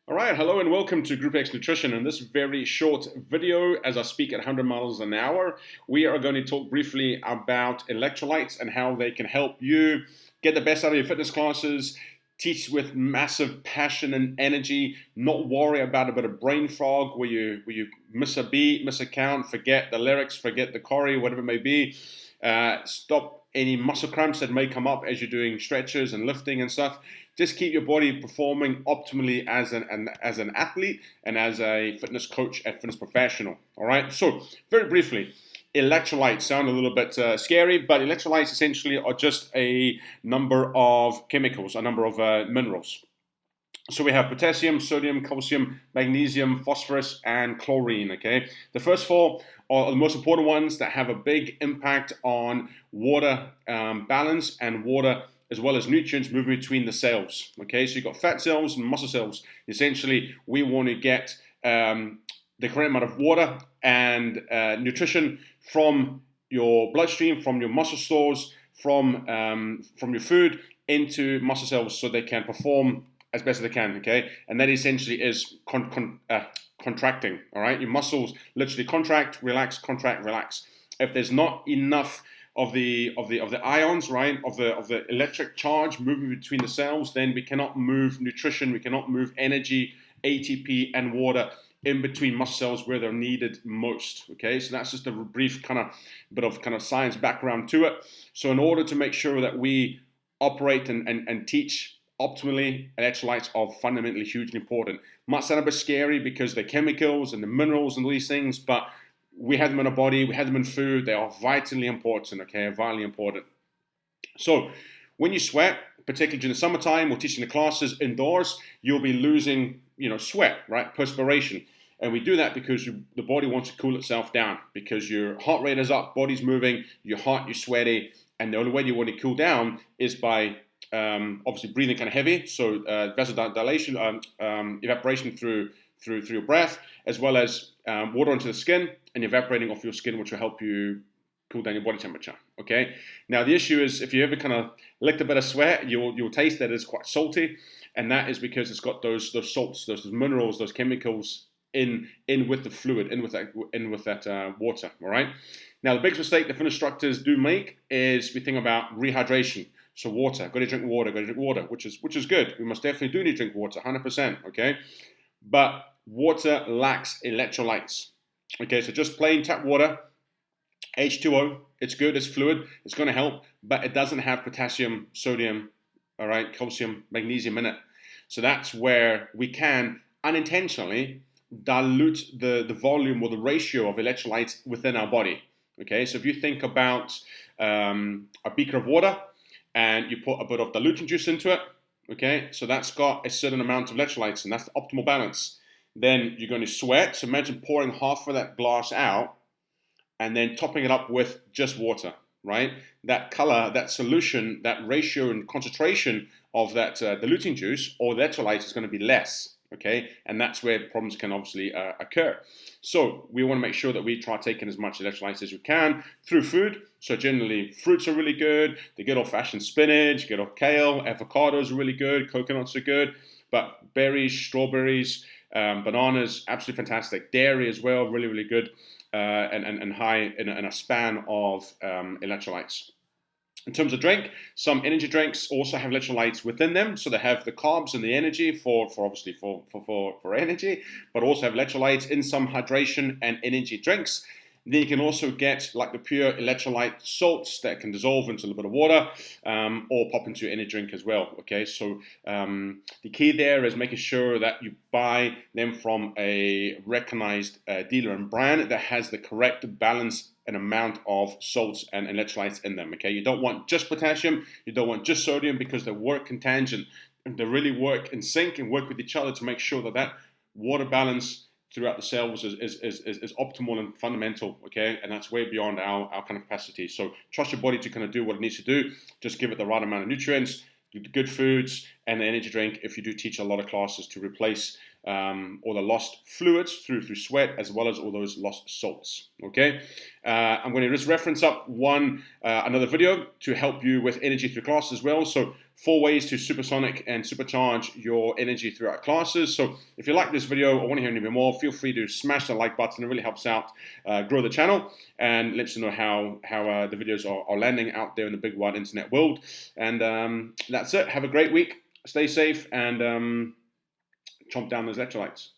All right, hello and welcome to Group X Nutrition. In this very short video, as I speak at 100 miles an hour, we are going to talk briefly about electrolytes and how they can help you get the best out of your fitness classes, teach with massive passion and energy, not worry about a bit of brain fog where you miss a beat, miss a count, forget the lyrics, forget the choreo, whatever it may be. Stop any muscle cramps that may come up as you're doing stretches and lifting and stuff. Just keep your body performing optimally as an athlete and as a fitness coach and fitness professional. All right. So very briefly, electrolytes sound a little bit scary, but electrolytes essentially are just a number of chemicals, a number of minerals. So we have potassium, sodium, calcium, magnesium, phosphorus, and chlorine, okay? The first four are the most important ones that have a big impact on water balance and water as well as nutrients moving between the cells, okay? So you've got fat cells and muscle cells. Essentially, we want to get the correct amount of water and nutrition from your bloodstream, from your muscle stores, from your food into muscle cells so they can perform as best as they can, okay? And that essentially is contracting, all right? Your muscles literally contract, relax. If there's not enough of the ions, right, of the electric charge moving between the cells, then we cannot move nutrition, we cannot move energy, ATP, and water in between muscle cells where they're needed most, okay? So that's just a brief bit of science background to it. So in order to make sure that we operate and teach optimally, electrolytes are fundamentally hugely important. Might sound a bit scary because they're chemicals and the minerals and all these things, but we have them in our body, we have them in food, they are vitally important, okay, vitally important. So when you sweat, particularly during the summertime or teaching the classes indoors, you'll be losing, sweat, right, perspiration. And we do that because the body wants to cool itself down because your heart rate is up, body's moving, you're hot, you're sweaty, and the only way you want to cool down is by obviously breathing kind of heavy, so vasodilation, evaporation through your breath, as well as water onto the skin and evaporating off your skin, which will help you cool down your body temperature. Okay. Now the issue is if you ever kind of licked a bit of sweat, you'll taste that it's quite salty, and that is because it's got those salts, those minerals, those chemicals in with the fluid, in with that water. All right. Now the biggest mistake the fitness instructors do make is we think about rehydration. So water, got to drink water, which is good. We must definitely do need to drink water, 100%, okay? But water lacks electrolytes, okay? So just plain tap water, H2O, it's good, it's fluid, it's going to help, but it doesn't have potassium, sodium, all right, calcium, magnesium in it. So that's where we can unintentionally dilute the volume or the ratio of electrolytes within our body, okay? So if you think about a beaker of water, and you put a bit of diluting juice into it, okay? So that's got a certain amount of electrolytes, and that's the optimal balance. Then you're going to sweat. So imagine pouring half of that glass out and then topping it up with just water, right? That color, that solution, that ratio and concentration of that diluting juice or electrolytes is going to be less, okay? And that's where problems can obviously occur. So we want to make sure that we try taking as much electrolytes as we can through food. So generally, fruits are really good. The good old-fashioned spinach, good old kale, avocados are really good. Coconuts are good. But berries, strawberries, bananas, absolutely fantastic. Dairy as well, really, really good and high in a span of electrolytes. In terms of drink, some energy drinks also have electrolytes within them, so they have the carbs and the energy for energy, but also have electrolytes in some hydration and energy drinks. Then you can also get like the pure electrolyte salts that can dissolve into a little bit of water or pop into any drink as well. Okay, so the key there is making sure that you buy them from a recognized dealer and brand that has the correct balance and amount of salts and electrolytes in them. Okay, you don't want just potassium, you don't want just sodium because they work in tangent and they really work in sync and work with each other to make sure that water balance throughout the cells is optimal and fundamental, okay? And that's way beyond our kind of capacity. So trust your body to kind of do what it needs to do. Just give it the right amount of nutrients, good foods, and the energy drink if you do teach a lot of classes to replace all the lost fluids through sweat, as well as all those lost salts. Okay, I'm going to just reference up another video to help you with energy through class as well. So 4 ways to supersonic and supercharge your energy throughout classes. So if you like this video or want to hear any more, feel free to smash the like button. It really helps out grow the channel and lets you know how the videos are landing out there in the big wide internet world. And that's it. Have a great week. Stay safe and chomp down those electrolytes.